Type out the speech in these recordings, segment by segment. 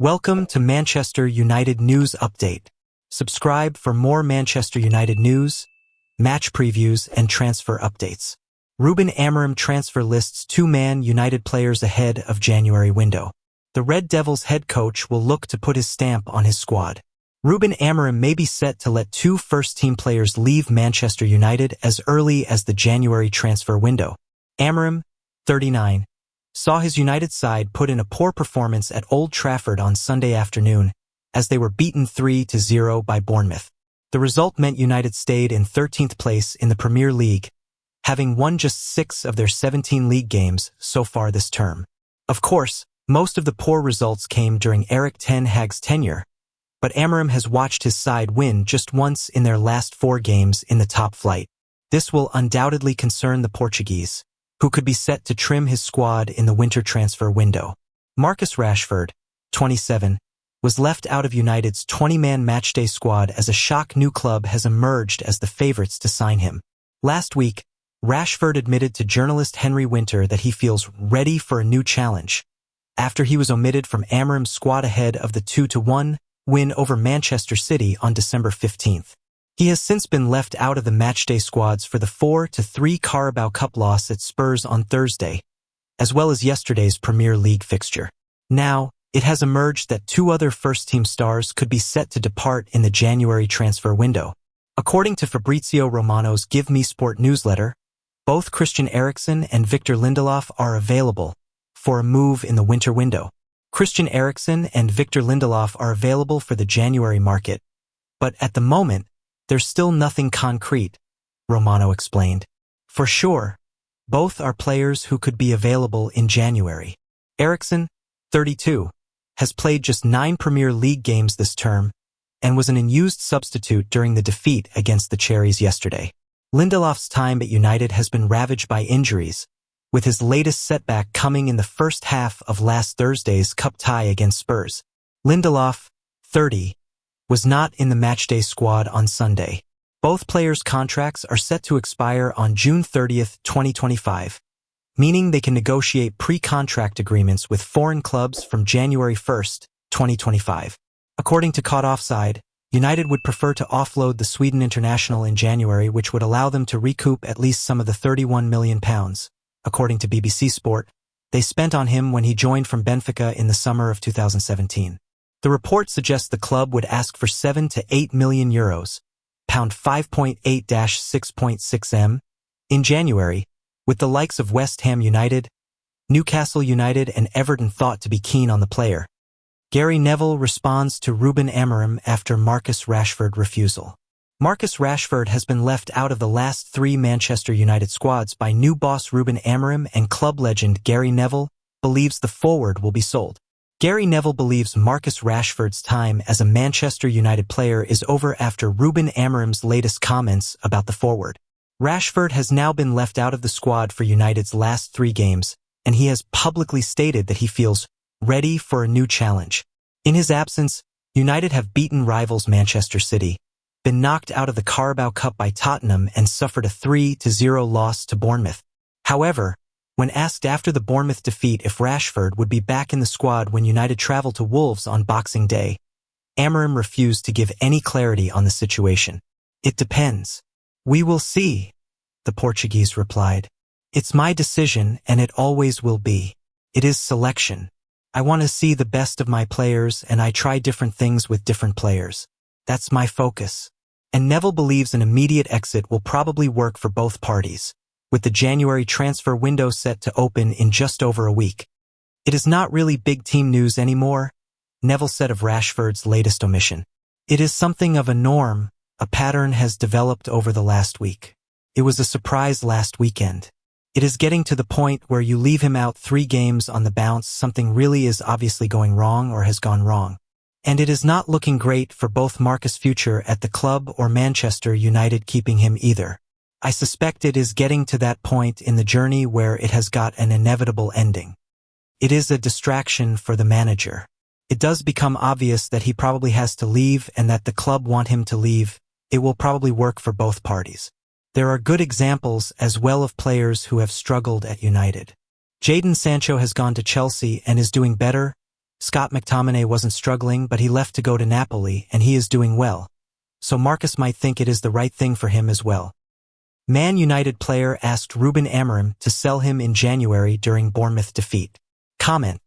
Welcome to Manchester United News Update. Subscribe for more Manchester United news, match previews, and transfer updates. Ruben Amorim transfer lists 2 Man United players ahead of January window. The Red Devils head coach will look to put his stamp on his squad. Ruben Amorim may be set to let 2 first-team players leave Manchester United as early as the January transfer window. Amorim, 39, saw his United side put in a poor performance at Old Trafford on Sunday afternoon as they were beaten 3-0 by Bournemouth. The result meant United stayed in 13th place in the Premier League, having won just 6 of their 17 league games so far this term. Of course, most of the poor results came during Erik ten Hag's tenure, but Amorim has watched his side win just once in their last 4 games in the top flight. This will undoubtedly concern the Portuguese, who could be set to trim his squad in the winter transfer window. Marcus Rashford, 27, was left out of United's 20-man matchday squad as a shock new club has emerged as the favourites to sign him. Last week, Rashford admitted to journalist Henry Winter that he feels ready for a new challenge, after he was omitted from Amorim's squad ahead of the 2-1 win over Manchester City on December 15th. He has since been left out of the matchday squads for the 4-3 Carabao Cup loss at Spurs on Thursday, as well as yesterday's Premier League fixture. Now, it has emerged that 2 other first-team stars could be set to depart in the January transfer window. According to Fabrizio Romano's Give Me Sport newsletter, both Christian Eriksen and Victor Lindelof are available for a move in the winter window. Christian Eriksen and Victor Lindelof are available for the January market, but at the moment, there's still nothing concrete, Romano explained. For sure, both are players who could be available in January. Eriksen, 32, has played just 9 Premier League games this term and was an unused substitute during the defeat against the Cherries yesterday. Lindelof's time at United has been ravaged by injuries, with his latest setback coming in the first half of last Thursday's cup tie against Spurs. Lindelof, 30, was not in the matchday squad on Sunday. Both players' contracts are set to expire on June 30th, 2025, meaning they can negotiate pre-contract agreements with foreign clubs from January 1st, 2025. According to Caught Offside, United would prefer to offload the Sweden international in January, which would allow them to recoup at least some of the £31 million, according to BBC Sport, they spent on him when he joined from Benfica in the summer of 2017. The report suggests the club would ask for €7 to €8 million, pound 5.8-6.6 m, in January, with the likes of West Ham United, Newcastle United and Everton thought to be keen on the player. Gary Neville responds to Ruben Amorim after Marcus Rashford refusal. Marcus Rashford has been left out of the last 3 Manchester United squads by new boss Ruben Amorim, and club legend Gary Neville believes the forward will be sold. Gary Neville believes Marcus Rashford's time as a Manchester United player is over after Ruben Amorim's latest comments about the forward. Rashford has now been left out of the squad for United's last 3 games, and he has publicly stated that he feels ready for a new challenge. In his absence, United have beaten rivals Manchester City, been knocked out of the Carabao Cup by Tottenham, and suffered a 3-0 loss to Bournemouth. However, when asked after the Bournemouth defeat if Rashford would be back in the squad when United travel to Wolves on Boxing Day, Amorim refused to give any clarity on the situation. "It depends. We will see," the Portuguese replied. "It's my decision and it always will be. It is selection. I want to see the best of my players and I try different things with different players. That's my focus." And Neville believes an immediate exit will probably work for both parties, with the January transfer window set to open in just over a week. "It is not really big team news anymore," Neville said of Rashford's latest omission. "It is something of a norm. A pattern has developed over the last week. It was a surprise last weekend. It is getting to the point where you leave him out 3 games on the bounce, something really is obviously going wrong or has gone wrong. And it is not looking great for both Marcus' future at the club or Manchester United keeping him either. I suspect it is getting to that point in the journey where it has got an inevitable ending. It is a distraction for the manager. It does become obvious that he probably has to leave and that the club want him to leave. It will probably work for both parties. There are good examples as well of players who have struggled at United. Jadon Sancho has gone to Chelsea and is doing better, Scott McTominay wasn't struggling, but he left to go to Napoli, and he is doing well. So Marcus might think it is the right thing for him as well. Man United player asked Ruben Amorim to sell him in January during Bournemouth defeat. Comment: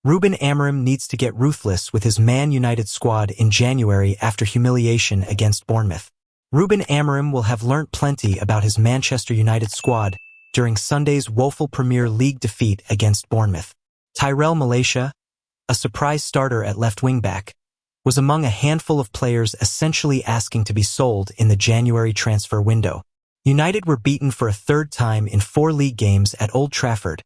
Ruben Amorim needs to get ruthless with his Man United squad in January after humiliation against Bournemouth. Ruben Amorim will have learnt plenty about his Manchester United squad during Sunday's woeful Premier League defeat against Bournemouth. Tyrell Malacia, a surprise starter at left wing-back, was among a handful of players essentially asking to be sold in the January transfer window. United were beaten for a third time in 4 league games at Old Trafford,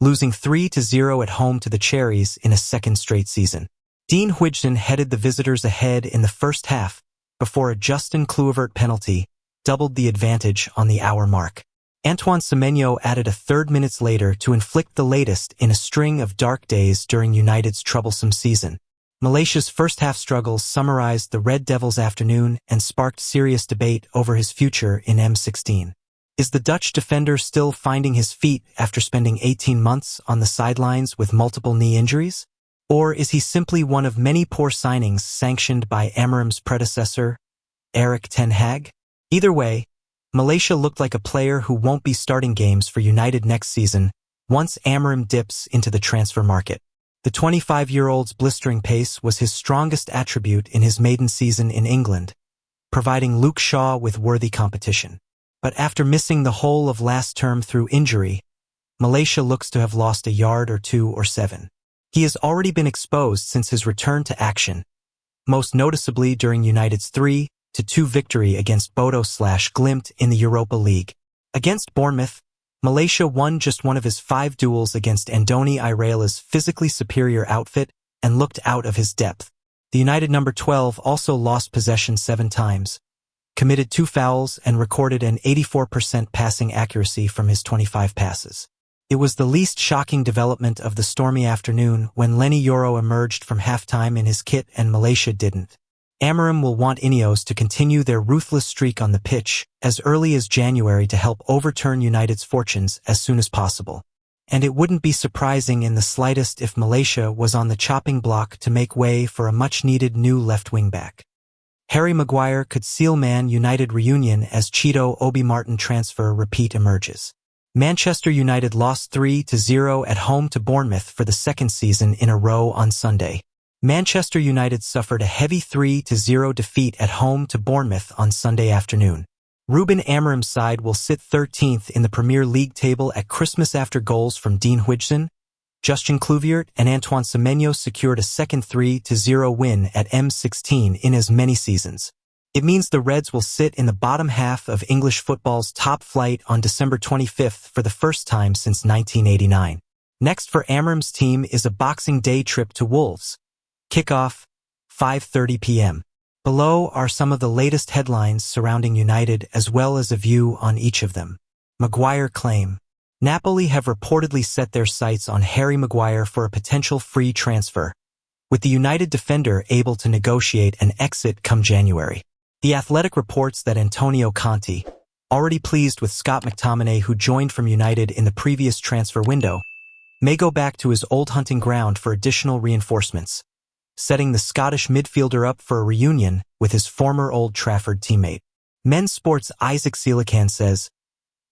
losing 3-0 at home to the Cherries in a second straight season. Dean Huijsen headed the visitors ahead in the first half before a Justin Kluivert penalty doubled the advantage on the hour mark. Antoine Semenyo added a third minutes later to inflict the latest in a string of dark days during United's troublesome season. Malacia's first-half struggles summarized the Red Devils' afternoon and sparked serious debate over his future in M16. Is the Dutch defender still finding his feet after spending 18 months on the sidelines with multiple knee injuries? Or is he simply one of many poor signings sanctioned by Amorim's predecessor, Erik ten Hag? Either way, Malacia looked like a player who won't be starting games for United next season once Amorim dips into the transfer market. The 25-year-old's blistering pace was his strongest attribute in his maiden season in England, providing Luke Shaw with worthy competition. But after missing the whole of last term through injury, Malacia looks to have lost a yard or 2 or 7. He has already been exposed since his return to action, most noticeably during United's 3-2 victory against Bodo/Glimt in the Europa League. Against Bournemouth, Malacia won just one of his 5 duels against Andoni Iraola's physically superior outfit and looked out of his depth. The United number 12 also lost possession 7 times, committed 2 fouls, and recorded an 84% passing accuracy from his 25 passes. It was the least shocking development of the stormy afternoon when Lenny Yoro emerged from halftime in his kit and Malacia didn't. Amorim will want Ineos to continue their ruthless streak on the pitch as early as January to help overturn United's fortunes as soon as possible. And it wouldn't be surprising in the slightest if Malacia was on the chopping block to make way for a much-needed new left wing-back. Harry Maguire could seal Man United reunion as Chido Obi-Martin transfer repeat emerges. Manchester United lost 3-0 at home to Bournemouth for the second season in a row on Sunday. Manchester United suffered a heavy 3-0 defeat at home to Bournemouth on Sunday afternoon. Ruben Amorim's side will sit 13th in the Premier League table at Christmas after goals from Dean Huijsen, Justin Kluivert, and Antoine Semenyo secured a second 3-0 win at M16 in as many seasons. It means the Reds will sit in the bottom half of English football's top flight on December 25th for the first time since 1989. Next for Amorim's team is a Boxing Day trip to Wolves. Kickoff, 5:30 p.m. Below are some of the latest headlines surrounding United as well as a view on each of them. Maguire claim. Napoli have reportedly set their sights on Harry Maguire for a potential free transfer, with the United defender able to negotiate an exit come January. The Athletic reports that Antonio Conte, already pleased with Scott McTominay who joined from United in the previous transfer window, may go back to his old hunting ground for additional reinforcements, setting the Scottish midfielder up for a reunion with his former Old Trafford teammate. Men's Sports' Isaac Selican says,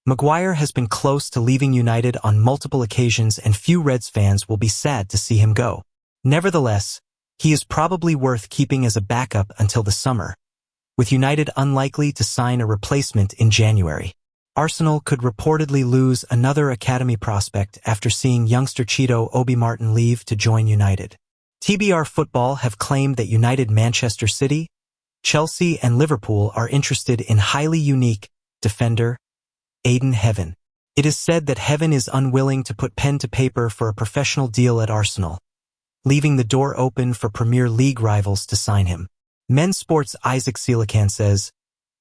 Maguire has been close to leaving United on multiple occasions and few Reds fans will be sad to see him go. Nevertheless, he is probably worth keeping as a backup until the summer, with United unlikely to sign a replacement in January. Arsenal could reportedly lose another academy prospect after seeing youngster Chido Obi-Martin leave to join United. TBR Football have claimed that United, Manchester City, Chelsea, and Liverpool are interested in highly unique defender Aiden Heaven. It is said that Heaven is unwilling to put pen to paper for a professional deal at Arsenal, leaving the door open for Premier League rivals to sign him. Men's Sports' Isaac Selican says,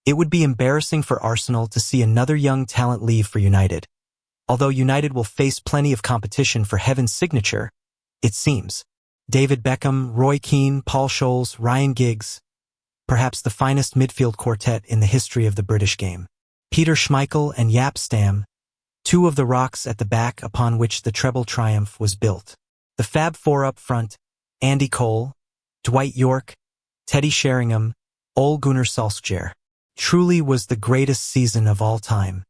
it would be embarrassing for Arsenal to see another young talent leave for United. Although United will face plenty of competition for Heaven's signature, it seems. David Beckham, Roy Keane, Paul Scholes, Ryan Giggs, perhaps the finest midfield quartet in the history of the British game. Peter Schmeichel and Jaap Stam, 2 of the rocks at the back upon which the treble triumph was built. The Fab Four up front, Andy Cole, Dwight York, Teddy Sheringham, Ole Gunnar Solskjaer. Truly was the greatest season of all time.